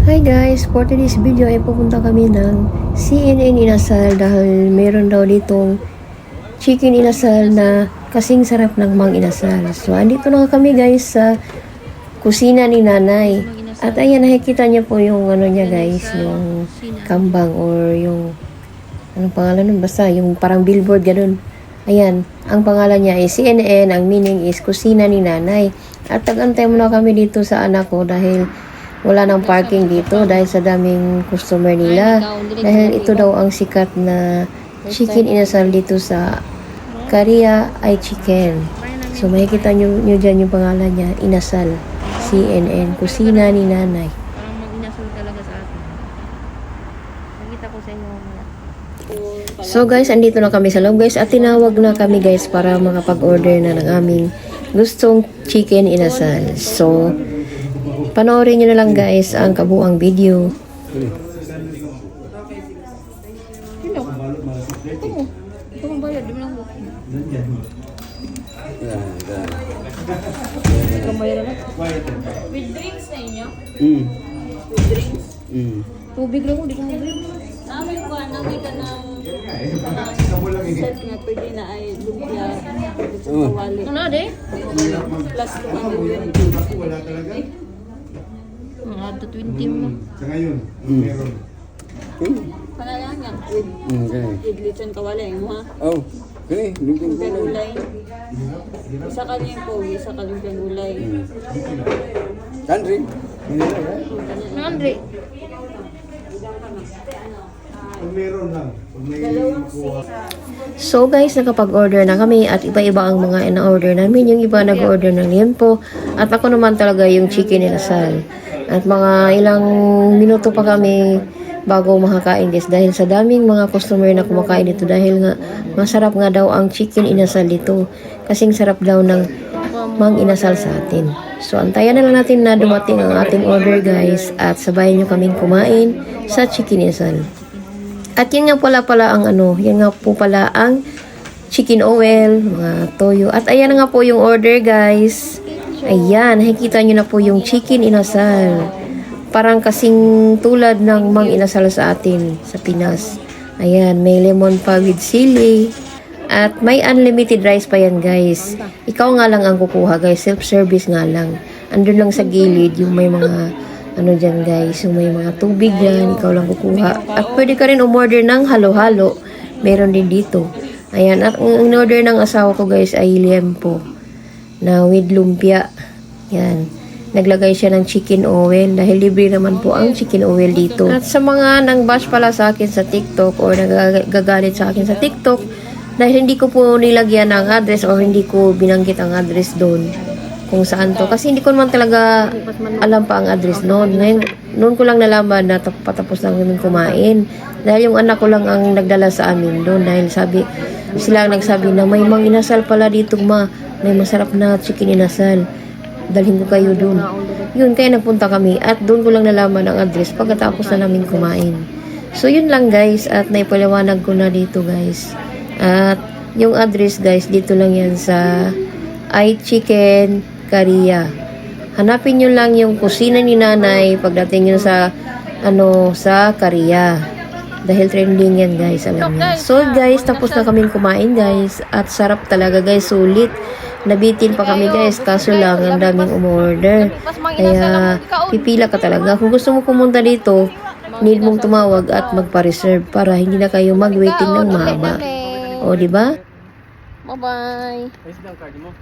Hi guys, for today's video ay pupunta kami ng CNN Inasal dahil meron daw ditong chicken inasal na kasing sarap ng Mang Inasal. So, andito na kami guys sa kusina ni nanay. At ayan, nakikita niyo po yung ano niya guys, yung kambang or yung anong pangalan nun? Basta yung parang billboard ganun. Ayan, ang pangalan niya ay CNN, ang meaning is kusina ni nanay. At tag-antay muna kami dito sa anak ko dahil wala nang parking dito dahil sa daming customer nila. Dahil ito daw ang sikat na chicken inasal dito sa Korea ay chicken. So makikita nyo dyan yung pangalan niya, Inasal. CNN, kusina ni nanay. Parang mag-inasal talaga sa atin. Nakita ko sa inyo mamaya. So guys, andito na kami sa loob guys at tinawag na kami guys para makapag-order na ng aming gustong chicken inasal. So, panoorin nyo na lang guys ang kabuang video. Hello? Ito ang bayad. Di mo lang bukin. Ito ang bayad lang. With drinks na inyo? With drinks? Tubig lang ko. Di ko mag-drink. Namin ko, namin ka ng set nga pwede na ay lumpia sa kawali. Ano na, de? Plus 200. Mga 20 mo. Sa ngayon, meron. Panalang yan. With lechon kawali mo ha? Oh, kani, lumping Lumpian ulay. Isa ka rin po, isa ka lumpian ulay. country. Andre. Pag meron lang. Pag may kuha. So guys, nakapag-order na kami at iba-iba ang mga in-order namin. Yung iba nag-order ng liempo at ako naman talaga yung chicken inasal. At mga ilang minuto pa kami bago makakain guys dahil sa daming mga customer na kumakain dito dahil nga masarap nga daw ang chicken inasal dito. Kasing sarap daw ng Mang Inasal sa atin. So antayan na lang natin na dumating ang ating order guys at sabayan nyo kaming kumain sa chicken inasal. At yan nga pala ang ano, yan nga po pala ang chicken oil, mga toyo. At ayan na nga po yung order guys. Ayan, nakikita nyo na po yung chicken inasal. Parang kasing tulad ng Mang Inasal sa atin, sa Pinas. Ayan, may lemon pa with sili. At may unlimited rice pa yan guys. Ikaw nga lang ang kukuha guys, self-service nga lang. Andun lang sa gilid yung may mga ano dyan guys, yung may mga tubig dyan, ikaw lang kukuha. At pwede ka rin umorder ng halo-halo. Meron din dito. Ayan, at ang in-order ng asawa ko guys ay liempo na with lumpia. Yan. Naglagay siya ng chicken oil dahil libre naman po ang chicken oil dito. At sa mga nang bash pala sa akin sa TikTok or nagagalit sa akin sa TikTok dahil hindi ko po nilagyan ng address or hindi ko binanggit ang address doon kung saan to. Kasi hindi ko naman talaga alam pa ang address noon. Noon ko lang nalaman na patapos lang namin kumain. Dahil yung anak ko lang ang nagdala sa amin doon. Dahil sila ang nagsabi na may Mang Inasal pala dito ma. May masarap na chicken inasal. Dalhin ko kayo doon. Yun, kaya nagpunta kami. At doon ko lang nalaman ang address pagkatapos na namin kumain. So yun lang guys. At naipaliwanag ko na dito guys. At yung address guys, dito lang yan sa iChicken Korea. Hanapin nyo lang yung kusina ni nanay pagdating nyo sa sa Korea. Dahil trending yan guys, alam nyo. So guys, tapos na kaming kumain guys. At sarap talaga guys, sulit. Nabitin pa kami guys, kaso lang ang daming umorder. Kaya pipila ka talaga. Kung gusto mo pumunta dito, need mong tumawag at magpa-reserve para hindi na kayo mag-waiting ng mahaba. O, di ba? Bye-bye. Ayos lang card mo.